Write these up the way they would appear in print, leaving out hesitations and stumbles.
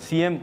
CM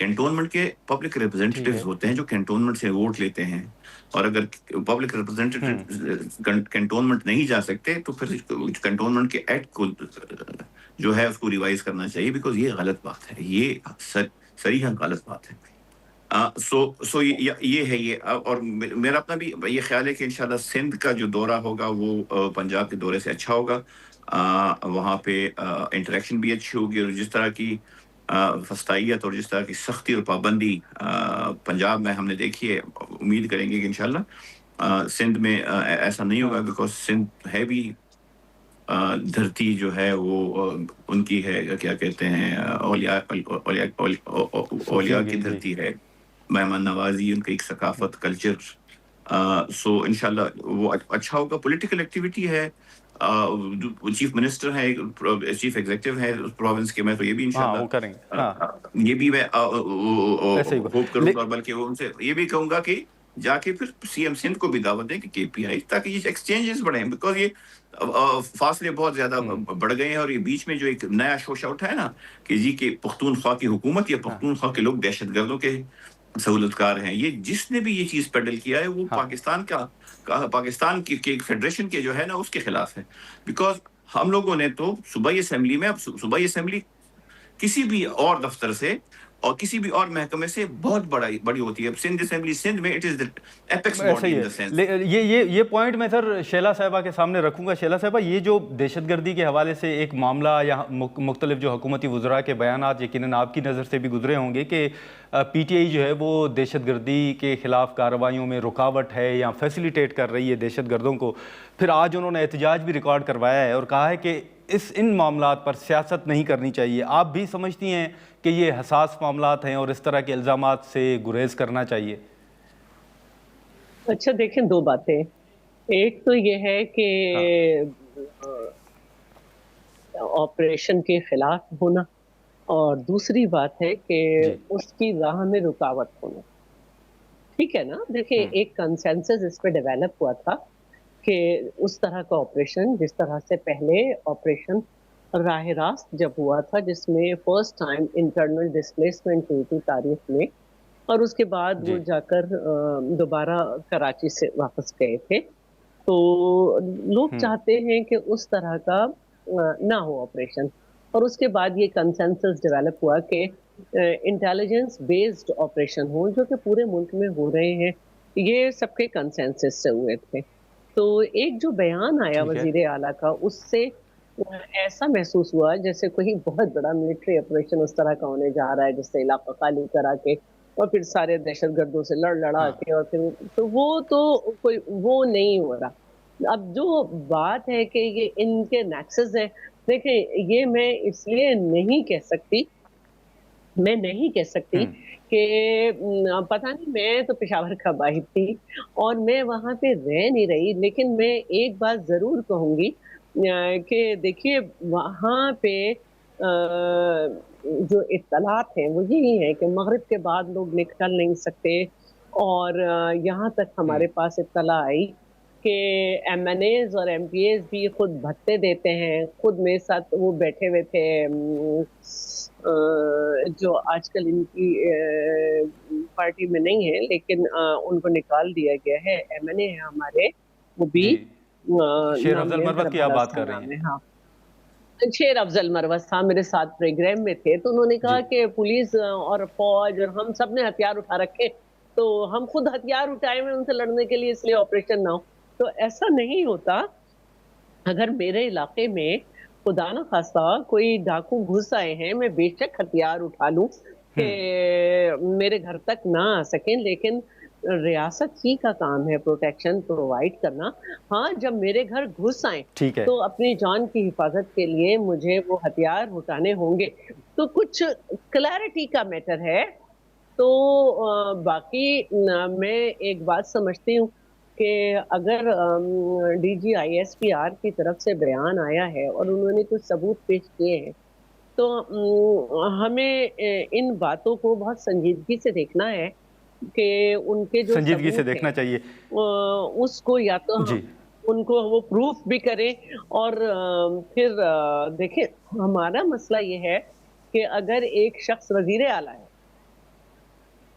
cantonment کے public ریپرزینٹیٹیوز ہوتے ہیں جو کنٹونمنٹ سے ووٹ لیتے ہیں، اور اگر پبلک ریپرزینٹیٹیو کنٹونمنٹ نہیں جا سکتے تو پھر کنٹونمنٹ کے ایکٹ کو جو ہے اس کو ریوائز کرنا چاہیے، بیکاز یہ غلط بات ہے، یہ صریحا غلط بات ہے۔ سو یہ ہے یہ، اور میرا اپنا بھی یہ خیال ہے کہ انشاءاللہ سندھ کا جو دورہ ہوگا وہ پنجاب کے دورے سے اچھا ہوگا، وہاں پہ انٹریکشن بھی اچھی ہوگی، اور جس طرح کی فسطائیت اور جس طرح کی سختی اور پابندی پنجاب میں ہم نے دیکھی ہے، امید کریں گے کہ انشاءاللہ سندھ میں ایسا نہیں ہوگا، بیکاز سندھ ہے بھی دھرتی جو ہے وہ ان کی ہے، کیا کہتے ہیں، اولیاء کی دھرتی ہے، مہمان نوازی ان کی ایک ثقافت، کلچر، سو انشاءاللہ وہ اچھا ہوگا۔ پولیٹیکل ایکٹیویٹی ہے، چیف منسٹر ہے، چیف ایگزیکٹو ہے اس پروونس کے، میں تو یہ بھی وہ کریں گے، انشاءاللہ یہ بھی میں ہوپ کروں گا، بلکہ ان سے یہ بھی کہوں گا کہ جا کے پھر سی ایم سندھ کو بھی دعوت دیں کہ کے پی آئی، تاکہ یہ ایکسچینجز بڑھیں، بیکاز یہ فاصلے بہت زیادہ بڑھ گئے ہیں، اور یہ بیچ میں جو ایک نیا شوشہ اٹھا ہے نا کہ جی کہ پختونخوا کی حکومت یا پختونخوا کے لوگ دہشت گردوں کے سہولت کار ہیں، یہ جس نے بھی یہ چیز پیڈل کیا ہے وہ پاکستان کی فیڈریشن کے جو ہے نا اس کے خلاف ہے، بیکاز ہم لوگوں نے تو صوبائی اسمبلی میں، اب صوبائی اسمبلی کسی بھی اور دفتر سے اور کسی بھی اور محکمے سے بہت بڑی ہوتی ہے، اب سندھ اسمبلی سندھ میں it is the apex body in the sense. یہ پوائنٹ میں سر شیلا صاحبہ کے سامنے رکھوں گا۔ شیلا صاحبہ، یہ جو دہشت گردی کے حوالے سے ایک معاملہ یا مختلف جو حکومتی وزراء کے بیانات یقیناً آپ کی نظر سے بھی گزرے ہوں گے کہ پی ٹی آئی جو ہے وہ دہشت گردی کے خلاف کارروائیوں میں رکاوٹ ہے یا فیسیلیٹیٹ کر رہی ہے دہشت گردوں کو، پھر آج انہوں نے احتجاج بھی ریکارڈ کروایا ہے اور کہا ہے کہ ان معاملات پر سیاست نہیں کرنی چاہیے۔ آپ بھی سمجھتی ہیں کہ یہ حساس معاملات ہیں اور اس طرح کے الزامات سے گریز کرنا چاہیے؟ اچھا دیکھیں، دو باتیں، ایک تو یہ ہے کہ آپریشن کے خلاف ہونا، اور دوسری بات ہے کہ اس کی راہ میں رکاوٹ ہونا، ٹھیک ہے نا؟ دیکھیں ایک کنسنسس اس پہ ڈیولپ ہوا تھا کہ اس طرح کا آپریشن، جس طرح سے پہلے آپریشن راہ راست جب ہوا تھا جس میں فرسٹ ٹائم انٹرنل ڈسپلیسمنٹ ہوئی تھی تاریخ میں، اور اس کے بعد وہ جا کر دوبارہ کراچی سے واپس گئے تھے، تو لوگ چاہتے ہیں کہ اس طرح کا نہ ہو آپریشن، اور اس کے بعد یہ کنسنسس ڈیولپ ہوا کہ انٹیلیجنس بیسڈ آپریشن ہو، جو کہ پورے ملک میں ہو رہے ہیں، یہ سب کے کنسنسس سے ہوئے تھے۔ تو ایک جو بیان آیا وزیر اعلیٰ کا، اس سے ایسا محسوس ہوا جیسے کوئی بہت بڑا ملٹری آپریشن اس طرح کا ہونے جا رہا ہے، جس سے علاقہ خالی کرا کے اور پھر سارے دہشت گردوں سے لڑا کے، اور پھر تو کوئی وہ نہیں ہو رہا۔ اب جو بات ہے کہ یہ ان کے نیکسس ہے، دیکھیں یہ میں اس لیے نہیں کہہ سکتی کہ پتہ نہیں، میں تو پشاور کا باہر تھی اور میں وہاں پہ رہ نہیں رہی، لیکن میں ایک بات ضرور کہوں گی کہ دیکھیے وہاں پہ جو اطلاعات ہیں وہ یہی ہے کہ مغرب کے بعد لوگ نکل نہیں سکتے، اور یہاں تک ہمارے پاس اطلاع آئی کہ ایم این ایز اور ایم پی ایز بھی خود بھتے دیتے ہیں۔ خود میرے ساتھ وہ بیٹھے ہوئے تھے جو آج کل ان کی پارٹی میں نہیں ہے، لیکن ان کو نکال دیا گیا ہے، ایم این اے ہیں ہمارے، وہ بھی شیر افضل مروت کی آپ بات کر رہی ہیں؟ ہاں، شیر افضل مروت صاحب میرے ساتھ پروگرام میں تھے، تو انہوں نے کہا کہ پولیس اور فوج اور ہم سب نے ہتھیار اٹھا رکھے، تو ہم خود ہتھیار اٹھائے ہوئے ان سے لڑنے کے لیے، اس لیے آپریشن نہ ہو۔ تو ایسا نہیں ہوتا۔ اگر میرے علاقے میں خدا نہ خواستہ کوئی ڈاکو گھس آئے ہیں، میں بے شک ہتھیار اٹھا لوں کہ میرے گھر تک نہ آ سکیں، لیکن ریاست ہی کا کام ہے پروٹیکشن پرووائڈ کرنا۔ ہاں، جب میرے گھر گھس آئیں تو اپنی جان کی حفاظت کے لیے مجھے وہ ہتھیار اٹھانے ہوں گے۔ تو کچھ کلیئرٹی کا میٹر ہے۔ تو باقی میں ایک بات سمجھتی ہوں کہ اگر D G I S P R کی طرف سے بیان آیا ہے اور انہوں نے کچھ ثبوت پیش کیے ہیں، تو ہمیں ان باتوں کو بہت سنجیدگی سے دیکھنا ہے کہ ان کے جو سنجیدگی سے دیکھنا چاہیے اس کو یا تو ان کو وہ پروف بھی کریں، اور پھر دیکھیں ہمارا مسئلہ یہ ہے کہ اگر ایک شخص وزیر اعلیٰ ہے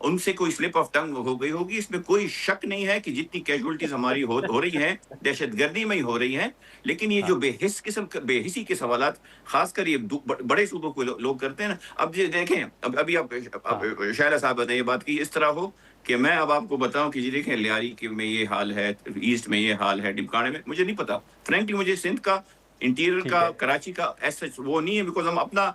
ان سے کوئی سلپ آف ٹنگ ہو گئی ہوگی. اس میں کوئی شک نہیں ہے کہ جتنی کیجولٹیز ہماری ہو رہی ہیں دہشت گردی میں ہی ہو رہی ہیں. لیکن یہ جو بے حسی کے سوالات خاص کر یہ بڑے صوبوں کو لوگ کرتے ہیں نا. اب یہ دیکھیں, ابھی آپ شائلہ صاحب نے یہ بات کی, اس طرح ہو کہ میں اب آپ کو بتاؤں کہ جی دیکھیں لیاری میں یہ حال ہے, ایسٹ میں یہ حال ہے, ڈمکانے میں, مجھے نہیں پتا فرینکلی. مجھے سندھ کا, انٹیریئر کا, کراچی کا ایسا وہ نہیں ہے, بیکاز ہم اپنا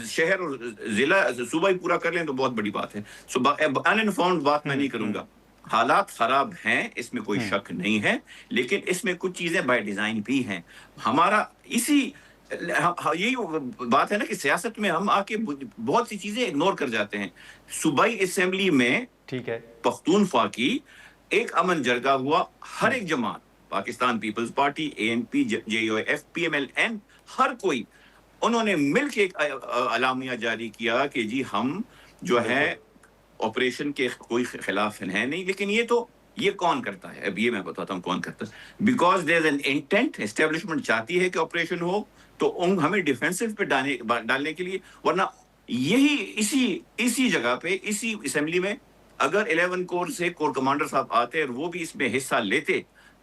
شہر اور ضلع صوبہ ہی پورا کر لیں تو بہت بڑی بات ہے. سو ان انفارمڈ بات میں نہیں کروں گا. حالات خراب ہیں, اس میں کوئی شک نہیں ہے, لیکن اس میں کچھ چیزیں بائی ڈیزائن بھی ہیں. ہمارا یہی بات ہے نا کہ سیاست میں ہم آ کے بہت سی چیزیں اگنور کر جاتے ہیں. صوبائی اسمبلی میں ٹھیک ہے, پختونخوا کی ایک امن جرگہ ہوا, ہر ایک جماعت, Pakistan Peoples Party, ANP, JUIF, PMLN, ہر کوئی, انہوں نے مل کے ایک اعلامیہ جاری کیا کہ جی ہم جو ہے آپریشن کے کوئی خلاف ہے نہیں. لیکن یہ کون کرتا ہے؟ اب یہ میں بتاتا ہوں کون کرتا ہے. Because there is an intent, establishment چاہتی ہے کہ آپریشن ہو تو ہمیں ڈیفینسو پہ ڈالنے کے لیے. ورنہ یہی اسی جگہ پہ, اسی اسمبلی میں اگر 11 کور سے کور کمانڈر صاحب آتے اور وہ بھی اس میں حصہ لیتے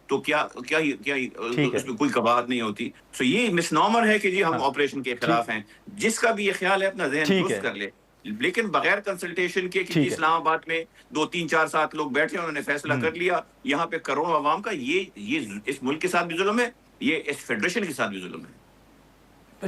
تو کیا اس میں کوئی قباحت نہیں ہوتی. سو یہ مسنامر ہے کہ جی ہم آپریشن کے خلاف ہیں. جس کا بھی یہ خیال ہے اپنا ذہن درست کر لے, لیکن بغیر کنسلٹیشن کے کہ اسلام آباد میں 2 3 4 7 لوگ بیٹھے, انہوں نے فیصلہ کر لیا, یہاں پہ کروڑوں عوام کا, یہ اس ملک کے ساتھ بھی ظلم ہے, یہ اس فیڈریشن کے ساتھ بھی ظلم ہے.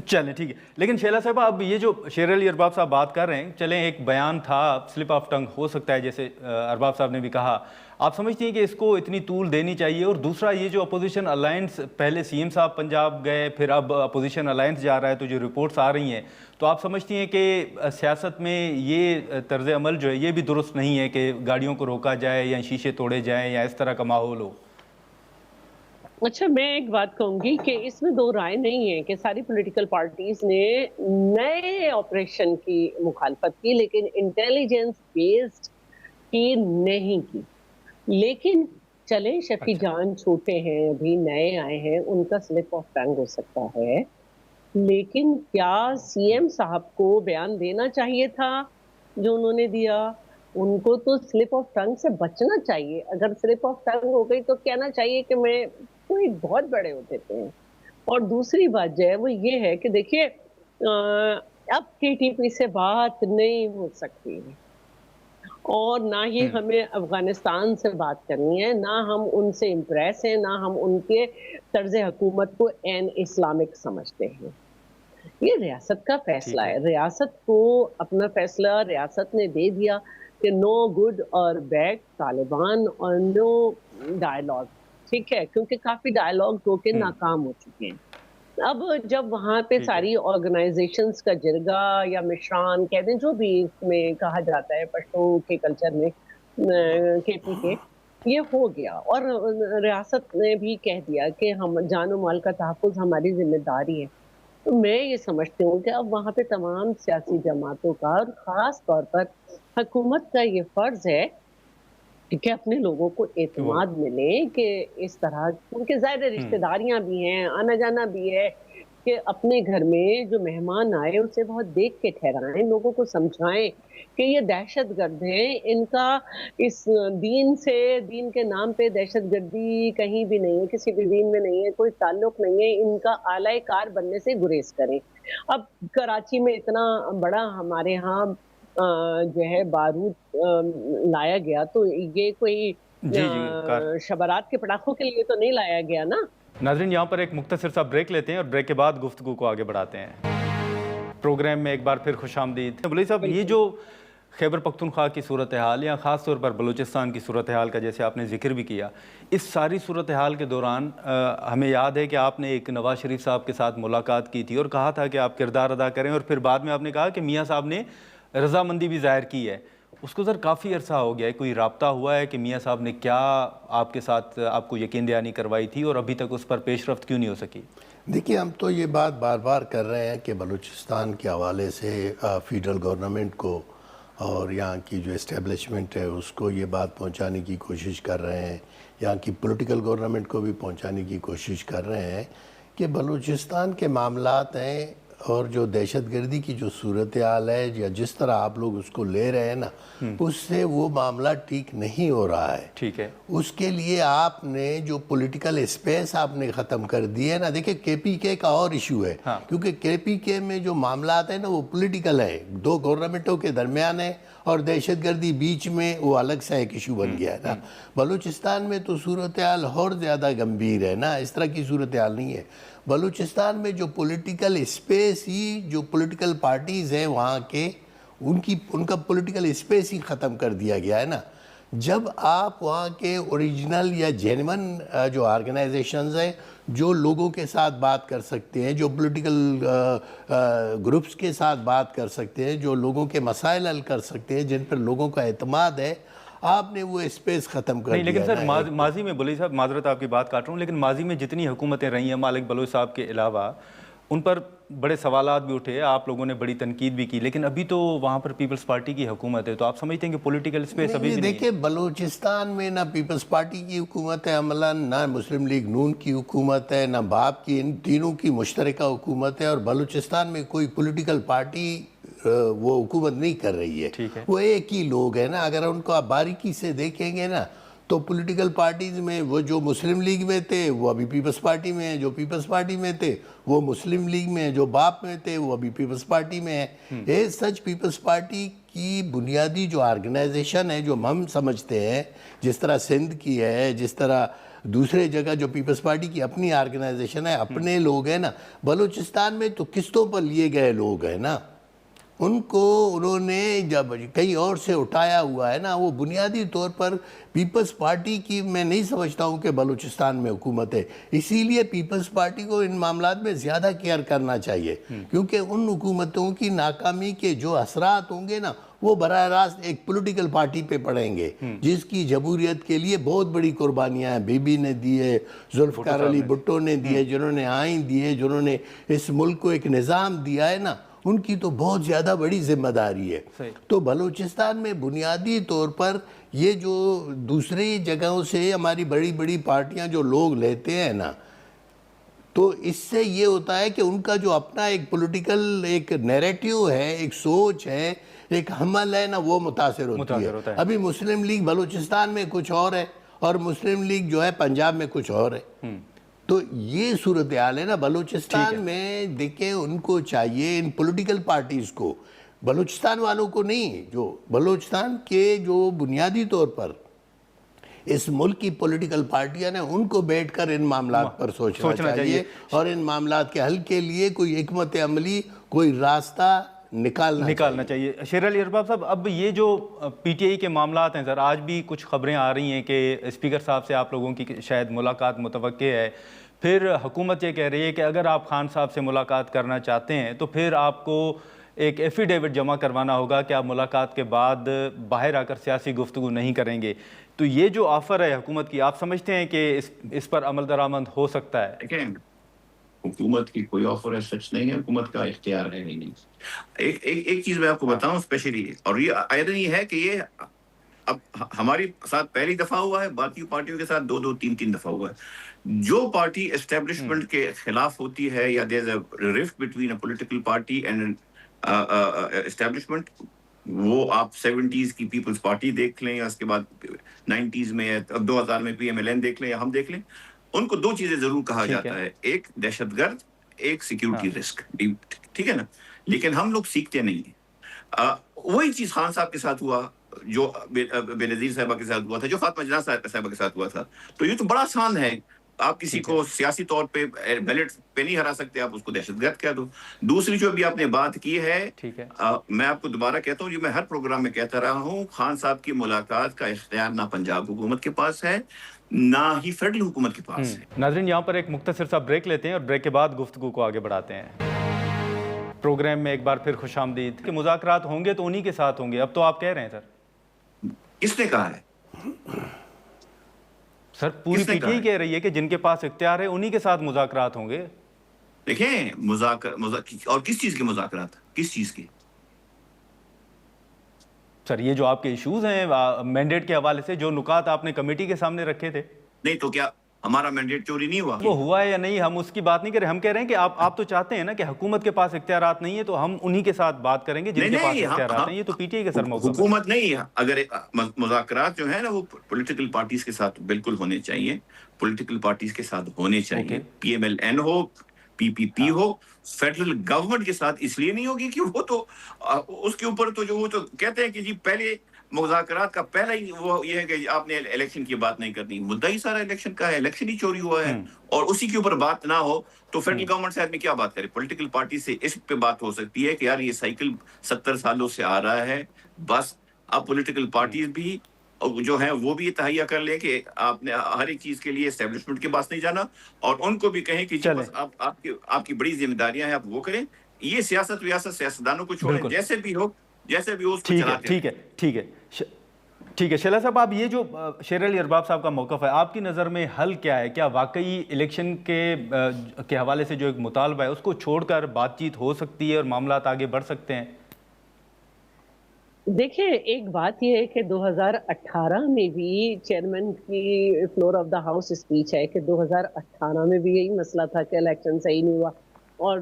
چلیں ٹھیک ہے. لیکن شیلہ صاحبہ, اب یہ جو شیر علی ارباب صاحب بات کر رہے ہیں, چلیں ایک بیان تھا, سلپ آف ٹنگ ہو سکتا ہے جیسے ارباب صاحب نے بھی کہا, آپ سمجھتی ہیں کہ اس کو اتنی طول دینی چاہیے؟ اور دوسرا یہ جو اپوزیشن الائنس, پہلے CM صاحب پنجاب گئے, پھر اب اپوزیشن الائنس جا رہا ہے, تو جو رپورٹس آ رہی ہیں, تو آپ سمجھتی ہیں کہ سیاست میں یہ طرز عمل جو ہے یہ بھی درست نہیں ہے کہ گاڑیوں کو روکا جائے یا شیشے توڑے جائیں یا اس طرح کا ماحول ہو؟ اچھا, میں ایک بات کہوں گی کہ اس میں دو رائے نہیں ہے کہ ساری پولیٹیکل پارٹیز نے نئے آپریشن کی مخالفت کی, لیکن انٹیلیجنس بیسڈ کی نہیں کی. لیکن چلیں, شفیع جان چھوٹے ہیں, ابھی نئے آئے ہیں, ان کا سلپ آف ٹنگ ہو سکتا ہے, لیکن کیا CM صاحب کو بیان دینا چاہیے تھا جو انہوں نے دیا؟ ان کو تو سلپ آف ٹنگ سے بچنا چاہیے. اگر سلپ آف ٹنگ ہو گئی تو کہنا چاہیے کہ میں کوئی بہت بڑے ہوتے تھے. اور دوسری بات جو ہے وہ یہ ہے کہ دیکھیے, اب KTP سے بات نہیں ہو سکتی, اور نہ ہی ہمیں افغانستان سے بات کرنی ہے, نہ ہم ان سے امپریس ہیں, نہ ہم ان کے طرز حکومت کو این اسلامک سمجھتے ہیں. یہ ریاست کا فیصلہ ہے, ریاست کو اپنا فیصلہ ریاست نے دے دیا کہ نو گڈ اور بیڈ طالبان اور نو ڈائلاگ. ٹھیک ہے, کیونکہ کافی ڈائلاگ ہو کے ناکام ہو چکے ہیں. اب جب وہاں پہ ساری آرگنائزیشنز کا جرگہ یا مشران کہہ دیں, جو بھی اس میں کہا جاتا ہے پشتو کے کلچر میں, KP کے, یہ ہو گیا, اور ریاست نے بھی کہہ دیا کہ ہم جان و مال کا تحفظ ہماری ذمہ داری ہے. تو میں یہ سمجھتی ہوں کہ اب وہاں پہ تمام سیاسی جماعتوں کا, اور خاص طور پر حکومت کا یہ فرض ہے کہ اپنے لوگوں کو اعتماد ملے کہ اس طرح, کیونکہ ظاہر رشتہ داریاں بھی ہیں, آنا جانا بھی ہے, کہ اپنے گھر میں جو مہمان آئے اسے بہت دیکھ کے ٹھہرائیں, لوگوں کو سمجھائیں کہ یہ دہشت گرد ہیں, ان کا اس دین کے نام پہ دہشت گردی کہیں بھی نہیں ہے, کسی بھی دین میں نہیں ہے, کوئی تعلق نہیں ہے, ان کا اعلی کار بننے سے گریز کریں. اب کراچی میں اتنا بڑا ہمارے ہاں جو ہے بارود لایا گیا, تو یہ کوئی شبرات کے پٹاخوں کے لیے تو نہیں لایا گیا نا. ناظرین, یہاں پر ایک مختصر سا بریک لیتے ہیں اور بریک کے بعد گفتگو کو آگے بڑھاتے ہیں. پروگرام میں ایک بار پھر خوش آمدید. بلوچ صاحب, یہ جو خیبر پختونخوا کی صورتحال یا خاص طور پر بلوچستان کی صورتحال کا جیسے آپ نے ذکر بھی کیا, اس ساری صورتحال کے دوران ہمیں یاد ہے کہ آپ نے ایک نواز شریف صاحب کے ساتھ ملاقات کی تھی اور کہا تھا کہ آپ کردار ادا کریں, اور پھر بعد میں آپ نے کہا کہ میاں صاحب نے رضامندی بھی ظاہر کی ہے. اس کو ذرا کافی عرصہ ہو گیا ہے, کوئی رابطہ ہوا ہے کہ میاں صاحب نے کیا آپ کے ساتھ آپ کو یقین دہانی کروائی تھی اور ابھی تک اس پر پیش رفت کیوں نہیں ہو سکی؟ دیکھیے, ہم تو یہ بات بار بار کر رہے ہیں کہ بلوچستان کے حوالے سے فیڈرل گورنمنٹ کو اور یہاں کی جو اسٹیبلشمنٹ ہے اس کو یہ بات پہنچانے کی کوشش کر رہے ہیں, یہاں کی پولیٹیکل گورنمنٹ کو بھی پہنچانے کی کوشش کر رہے ہیں کہ بلوچستان کے معاملات ہیں اور جو دہشت گردی کی جو صورتحال ہے یا جس طرح آپ لوگ اس کو لے رہے ہیں نا، اس سے وہ معاملہ ٹھیک نہیں ہو رہا ہے. ٹھیک ہے. اس کے لیے آپ نے جو پولیٹیکل اسپیس آپ نے ختم کر دی ہے نا، دیکھیں کے پی کے کا اور ایشو ہے، کیونکہ کے پی کے میں جو معاملات ہیں نا وہ پولیٹیکل ہے، دو گورنمنٹوں کے درمیان ہے، اور دہشت گردی بیچ میں وہ الگ سا ایک ایشو بن گیا ہے نا. بلوچستان میں تو صورتحال اور زیادہ گمبھیر ہے نا، اس طرح کی صورتحال نہیں ہے. بلوچستان میں جو پولیٹیکل اسپیس ہی، جو پولیٹیکل پارٹیز ہیں وہاں کے، ان کا پولیٹیکل اسپیس ہی ختم کر دیا گیا ہے نا. جب آپ وہاں کے اوریجنل یا جینون جو آرگنائزیشنز ہیں، جو لوگوں کے ساتھ بات کر سکتے ہیں، جو پولیٹیکل گروپس کے ساتھ بات کر سکتے ہیں، جو لوگوں کے مسائل حل کر سکتے ہیں، جن پر لوگوں کا اعتماد ہے، آپ نے وہ اسپیس ختم کر دیا. نہیں، لیکن سر ماضی میں بلوچ صاحب، معذرت آپ کی بات کاٹ رہا ہوں، لیکن ماضی میں جتنی حکومتیں رہی ہیں مالک بلوچ صاحب کے علاوہ، ان پر بڑے سوالات بھی اٹھے، آپ لوگوں نے بڑی تنقید بھی کی، لیکن ابھی تو وہاں پر پیپلز پارٹی کی حکومت ہے، تو آپ سمجھتے ہیں کہ پولیٹیکل اسپیس ابھی بھی نہیں ہے؟ دیکھیں، بلوچستان میں نہ پیپلز پارٹی کی حکومت ہے عملاً، نہ مسلم لیگ نون کی حکومت ہے، نہ باپ کی، ان تینوں کی مشترکہ حکومت ہے، اور بلوچستان میں کوئی پولیٹیکل پارٹی وہ حکومت نہیں کر رہی ہے. وہ ایک ہی لوگ ہیں نا. اگر ان کو آپ باریکی سے دیکھیں گے نا تو پولیٹیکل پارٹیز میں وہ جو مسلم لیگ میں تھے وہ ابھی پیپلز پارٹی میں ہیں، جو پیپلز پارٹی میں تھے وہ مسلم لیگ میں ہیں، جو باپ میں تھے وہ ابھی پیپلز پارٹی میں ہیں. اے سچ پیپلز پارٹی کی بنیادی جو آرگنائزیشن ہے، جو ہم سمجھتے ہیں، جس طرح سندھ کی ہے، جس طرح دوسرے جگہ جو پیپلز پارٹی کی اپنی آرگنائزیشن ہے، اپنے لوگ ہیں نا، بلوچستان میں تو قسطوں پر لیے گئے لوگ ہیں نا. ان کو انہوں نے جب کہیں اور سے اٹھایا ہوا ہے نا، وہ بنیادی طور پر پیپلز پارٹی کی میں نہیں سمجھتا ہوں کہ بلوچستان میں حکومت ہے. اسی لیے پیپلز پارٹی کو ان معاملات میں زیادہ کیئر کرنا چاہیے، کیونکہ ان حکومتوں کی ناکامی کے جو اثرات ہوں گے نا وہ براہ راست ایک پولیٹیکل پارٹی پہ پڑیں گے، جس کی جمہوریت کے لیے بہت بڑی قربانیاں ہیں. بی بی نے دیے، ذوالفقار علی بھٹو نے دیے، جنہوں نے آئین دیے، جنہوں نے اس ملک کو ایک نظام دیا ہے نا، ان کی تو بہت زیادہ بڑی ذمہ داری ہے. تو بلوچستان میں بنیادی طور پر یہ جو دوسری جگہوں سے ہماری بڑی بڑی پارٹیاں جو لوگ لیتے ہیں نا، تو اس سے یہ ہوتا ہے کہ ان کا جو اپنا ایک پولیٹیکل ایک نیریٹیو ہے، ایک سوچ ہے، ایک حمل ہے نا، وہ متاثر ہوتی ہے. ابھی مسلم لیگ بلوچستان میں کچھ اور ہے، اور مسلم لیگ جو ہے پنجاب میں کچھ اور ہے. تو یہ صورتحال ہے نا بلوچستان میں. دیکھیں، ان کو چاہیے، ان پولیٹیکل پارٹیز کو، بلوچستان والوں کو نہیں، جو بلوچستان کے جو بنیادی طور پر اس ملک کی پولیٹیکل پارٹیاں نے، ان کو بیٹھ کر ان معاملات پر سوچنا چاہیے، اور ان معاملات کے حل کے لیے کوئی حکمت عملی، کوئی راستہ نکالنا چاہیے. شیر علی ارباب صاحب، اب یہ جو پی ٹی آئی کے معاملات ہیں سر، آج بھی کچھ خبریں آ رہی ہیں کہ اسپیکر صاحب سے آپ لوگوں کی شاید ملاقات متوقع ہے. پھر حکومت یہ کہہ رہی ہے کہ اگر آپ خان صاحب سے ملاقات کرنا چاہتے ہیں تو پھر آپ کو ایک ایفیڈیوٹ جمع کروانا ہوگا کہ آپ ملاقات کے بعد باہر آ کر سیاسی گفتگو نہیں کریں گے. تو یہ جو آفر ہے حکومت کی، آپ سمجھتے ہیں کہ اس پر عمل درآمد ہو سکتا ہے؟ دیکھیں، حکومت کی کوئی آفر ہے سچ نہیں ہے، حکومت کا اختیار ہے ہی نہیں. ایک چیز میں آپ کو بتاؤں اسپیشلی، اور یہ آئرن یہ ہے کہ یہ اب ہماری ساتھ پہلی دفعہ ہوا ہے، باقی پارٹیوں کے ساتھ دو تین دفعہ ہوا ہے. جو پارٹی اسٹیبلشمنٹ کے خلاف ہوتی ہے، یا there is a rift between a political party and establishment, وہ آپ 70s کی پیپلز پارٹی دیکھ لیں، یا اس کے بعد 90s میں، 2000 میں پی ایم ایل این دیکھ لیں، یا ہم دیکھ لیں، ان کو دو چیزیں ضرور کہا جاتا ہے، ایک دہشت گرد، ایک سیکیورٹی رسک. ٹھیک ہے نا؟ لیکن ہم لوگ سیکھتے نہیں ہیں. وہی چیز خان صاحب کے ساتھ ہوا، جو بے نظیر صاحبہ کے ساتھ ہوا تھا، جو فاطمہ جناح صاحبہ کے ساتھ ہوا تھا. تو یہ تو بڑا آسان ہے، آپ کسی کو سیاسی طور پہ بیلٹ پہ نہیں ہرا سکتے، آپ اس کو دہشت گرد کہہ دو. دوسری جو بھی آپ نے بات کی ہے، میں آپ کو دوبارہ کہتا ہوں، جو میں ہر پروگرام میں کہتا رہا ہوں، خان صاحب کی ملاقات کا اختیار نہ پنجاب حکومت کے پاس ہے، نہ ہی فیڈرل حکومت کے پاس ہے. ناظرین، یہاں پر ایک مختصر سا بریک لیتے ہیں اور بریک کے بعد گفتگو کو آگے بڑھاتے ہیں. پروگرام میں ایک بار پھر خوش آمدید. کہ مذاکرات ہوں گے تو انہی کے ساتھ ہوں گے، اب تو آپ کہہ رہے ہیں سر. کس نے کہا ہے؟ سر پوری پی ٹی آئی کہہ رہی ہے کہ جن کے پاس اختیار ہے انہی کے ساتھ مذاکرات ہوں گے. دیکھیں، اور کس چیز کے مذاکرات؟ کس چیز کے؟ سر یہ جو آپ کے ایشوز ہیں مینڈیٹ کے حوالے سے، جو نکات آپ نے کمیٹی کے سامنے رکھے تھے. نہیں تو کیا ہمارا مینڈیٹ چوری نہیں ہوا. وہ ہوا ہے یا نہیں ہم اس کی بات نہیں کر رہے, ہم کہہ رہے ہیں کہ آپ تو چاہتے ہیں نا کہ حکومت کے پاس اختیارات نہیں ہے تو ہم انہی کے ساتھ بات کریں گے جن کے پاس اختیارات ہیں. یہ تو پی ٹی آئی کا سر موقف ہے. حکومت نہیں, اگر مذاکرات جو ہیں نا وہ پولیٹیکل پارٹیز کے ساتھ بالکل ہونے چاہیے, پولیٹیکل پارٹیز کے ساتھ ہونے چاہیے. پی ایم ایل این ہو, پی پی پی ہو, فیڈرل گورنمنٹ کے ساتھ اس لیے نہیں ہوگی کہ وہ تو اس کے اوپر تو جو وہ تو کہتے ہیں کہ جی پہلے مذاکرات کا پہلا ہی وہ یہ ہے کہ آپ نے الیکشن کی بات نہیں کرنی. مدعا ہی سارا الیکشن کا ہے, الیکشن ہی چوری ہوا ہے اور اسی کے اوپر بات نہ ہو تو فیڈرل گورنمنٹ سے آدمی کیا بات کرے. پولیٹیکل پارٹی سے اس پہ بات ہو سکتی ہے کہ یار یہ سائیکل 70 سالوں سے آ رہا ہے, بس اب پولیٹیکل پارٹیز بھی جو ہیں وہ بھی یہ تہیا کر لیں کہ آپ نے ہر ایک چیز کے لیے اسٹیبلشمنٹ کے پاس نہیں جانا, اور ان کو بھی کہیں کہ جی بس آپ کی بڑی ذمہ داریاں ہیں, آپ وہ کریں. یہ سیاست ویاست سیاستدانوں کو چھوڑیں, جیسے بھی ہو اس کو چلاتے ہیں. ٹھیک ہے. شیلا صاحب, آپ یہ جو شیر علی ارباب صاحب کا موقف ہے, آپ کی نظر میں حل کیا ہے؟ کیا واقعی الیکشن کے حوالے سے جو ایک مطالبہ ہے اس کو چھوڑ کر بات چیت ہو سکتی ہے اور معاملات آگے بڑھ سکتے ہیں؟ دیکھیں, ایک بات یہ ہے کہ 2018 میں بھی چیئرمین کی floor of the house speech ہے کہ 2018 میں بھی یہی مسئلہ تھا کہ الیکشن صحیح نہیں ہوا اور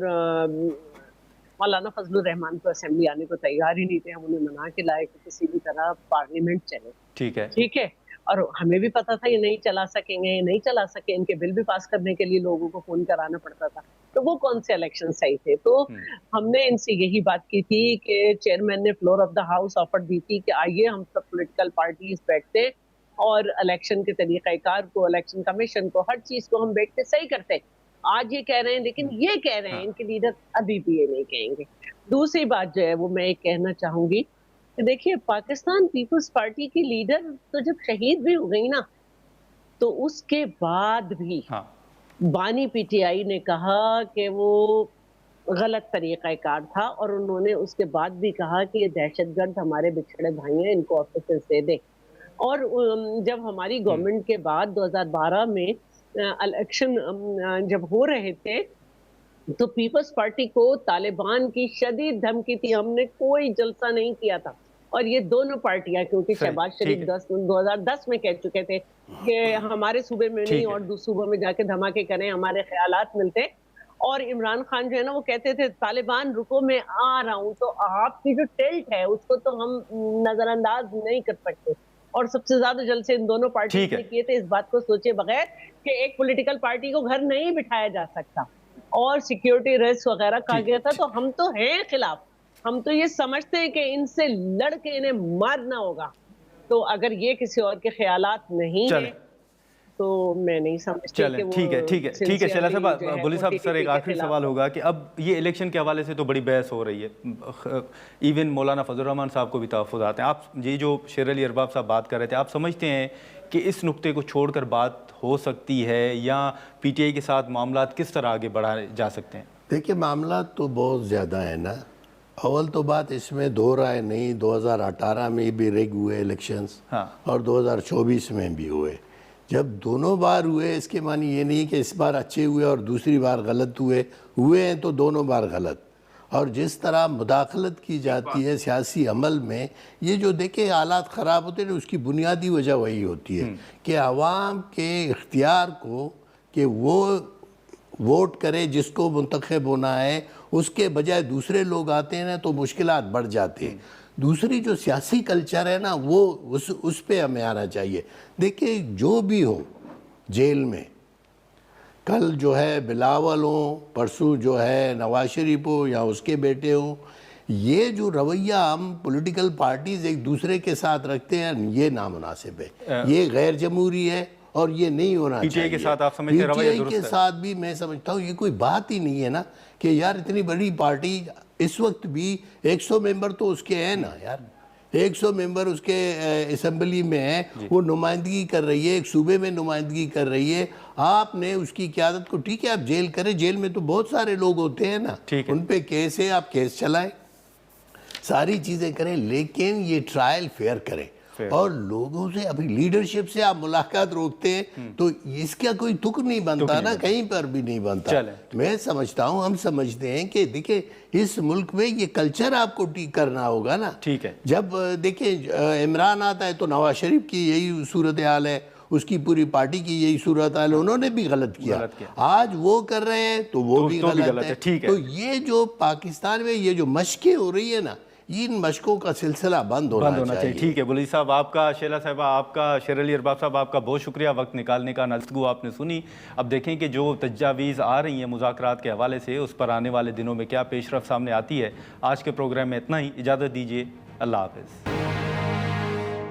مولانا فضل الرحمان کو اسمبلی آنے کو تیار ہی نہیں تھے. ہم انہیں منا کے لائے کہ کسی بھی طرح پارلیمنٹ چلے. ٹھیک ہے, اور ہمیں بھی پتا تھا یہ نہیں چلا سکیں گے, نہیں چلا سکے, ان کے بل بھی پاس کرنے کے لیے لوگوں کو فون کرانا پڑتا تھا. تو وہ کون سے الیکشن صحیح تھے؟ تو ہم نے ان سے یہی بات کی تھی کہ چیئرمین نے floor of the house offer دی تھی کہ آئیے ہم سب پولیٹیکل پارٹیز بیٹھتے اور الیکشن کے طریقہ کار کو, الیکشن کمیشن کو, ہر چیز کو ہم بیٹھ کے صحیح کرتے. آج یہ کہہ رہے ہیں, لیکن یہ کہہ رہے ہیں ان کے لیڈر ابھی بھی یہ نہیں کہیں گے. دوسری بات جو ہے وہ میں ایک کہنا چاہوں گی کہ دیکھیے, پاکستان پیپلز پارٹی کی لیڈر تو جب شہید بھی ہو گئی نا, تو اس کے بعد بھی بانی پی ٹی آئی نے کہا کہ وہ غلط طریقہ کار تھا, اور انہوں نے اس کے بعد بھی کہا کہ یہ دہشت گرد ہمارے بچھڑے بھائی ہیں, ان کو آفیسز دے دیں. اور جب ہماری گورنمنٹ کے بعد 2012 میں الیکشن جب ہو رہے تھے تو پیپلز پارٹی کو طالبان کی شدید دھمکی تھی, ہم نے کوئی جلسہ نہیں کیا تھا. اور یہ دونوں پارٹیاں, کیونکہ شہباز شریف 2010 میں کہہ چکے تھے کہ ہمارے صوبے میں نہیں اور دوسرے صوبوں میں جا کے دھماکے کریں, ہمارے خیالات ملتے. اور عمران خان جو ہے نا وہ کہتے تھے طالبان رکو میں آ رہا ہوں. تو آپ کی جو ٹلٹ ہے اس کو تو ہم نظر انداز نہیں کر سکتے. اور سب سے زیادہ جلسے ان دونوں پارٹیز نے کیے تھے, اس بات کو سوچے بغیر کہ ایک پولیٹیکل پارٹی کو گھر نہیں بٹھایا جا سکتا, اور سیکیورٹی رسک وغیرہ کہا گیا تھا. تو ہم تو ہیں خلاف, ہم تو یہ سمجھتے ہیں کہ ان سے لڑ کے انہیں مارنا ہوگا. تو اگر یہ کسی اور کے خیالات نہیں ہیں تو میں نہیں سمجھتی کہ وہ ٹھیک ہے. شیلا صاحب, بولی صاحب, سر ایک آخری سوال ہوگا کہ اب یہ الیکشن کے حوالے سے تو بڑی بحث ہو رہی ہے, ایون مولانا فضل الرحمان صاحب کو بھی تحفظات ہیں. آپ یہ جو شیر علی ارباب صاحب بات کر رہے تھے, آپ سمجھتے ہیں کہ اس نقطے کو چھوڑ کر بات ہو سکتی ہے, یا پی ٹی آئی کے ساتھ معاملات کس طرح آگے بڑھائے جا سکتے ہیں؟ دیکھیں, معاملات تو بہت زیادہ ہیں نا. اول تو بات اس میں دو رائے نہیں, 2018 میں بھی ریگ ہوئے الیکشنز اور 2024 میں بھی ہوئے. جب دونوں بار ہوئے اس کے معنی یہ نہیں کہ اس بار اچھے ہوئے اور دوسری بار غلط ہوئے ہیں تو دونوں بار غلط. اور جس طرح مداخلت کی جاتی ہے سیاسی عمل میں, یہ جو دیکھیں حالات خراب ہوتے ہیں, اس کی بنیادی وجہ وہی ہوتی ہے کہ عوام کے اختیار کو کہ وہ ووٹ کرے جس کو منتخب ہونا ہے, اس کے بجائے دوسرے لوگ آتے ہیں نا تو مشکلات بڑھ جاتے ہیں. دوسری جو سیاسی کلچر ہے نا وہ اس پہ ہمیں آنا چاہیے. دیکھیں, جو بھی ہو جیل میں, کل جو ہے بلاول ہوں, پرسوں جو ہے نواز شریف ہو یا اس کے بیٹے ہوں, یہ جو رویہ ہم پولیٹیکل پارٹیز ایک دوسرے کے ساتھ رکھتے ہیں یہ نامناسب ہے, یہ غیر جمہوری ہے اور یہ نہیں ہونا چاہیے. پی ٹی آئی کے ساتھ آپ سمجھتے ہیں رویہ درست ہے؟ پی ٹی آئی کے ساتھ بھی میں سمجھتا ہوں یہ کوئی بات ہی نہیں ہے نا کہ یار اتنی بڑی پارٹی, اس وقت بھی 100 ممبر تو اس کے ہیں نا یار, 100 ممبر اس کے اسمبلی میں ہیں, وہ نمائندگی کر رہی ہے, ایک صوبے میں نمائندگی کر رہی ہے. آپ نے اس کی قیادت کو, ٹھیک ہے آپ جیل کریں, جیل میں تو بہت سارے لوگ ہوتے ہیں نا, ان پہ کیس ہے, آپ کیس چلائیں, ساری چیزیں کریں, لیکن یہ ٹرائل فیئر کریں. اور لوگوں سے, ابھی لیڈرشپ سے آپ ملاقات روکتے ہیں تو اس کا کوئی تک نہیں بنتا نا, کہیں پر بھی نہیں بنتا. میں سمجھتا ہوں, ہم سمجھتے ہیں کہ دیکھیں اس ملک میں یہ کلچر آپ کو ٹھیک کرنا ہوگا نا. جب دیکھیں عمران آتا ہے تو نواز شریف کی یہی صورتحال ہے, اس کی پوری پارٹی کی یہی صورت ہے، انہوں نے بھی غلط کیا، آج وہ کر رہے ہیں تو وہ بھی غلط ہے۔ تو یہ جو پاکستان میں یہ جو مشقیں ہو رہی ہے نا، ان مشقوں کا سلسلہ بند ہونا چاہیے۔ ٹھیک ہے بلوچ صاحب، آپ کا، شیلا صاحبہ آپ کا، شیر علی ارباب صاحب آپ کا بہت شکریہ وقت نکالنے کا، گفتگو آپ نے سنی۔ اب دیکھیں کہ جو تجاویز آ رہی ہیں مذاکرات کے حوالے سے، اس پر آنے والے دنوں میں کیا پیش رفت سامنے آتی ہے۔ آج کے پروگرام میں اتنا ہی، اجازت دیجیے، اللہ حافظ۔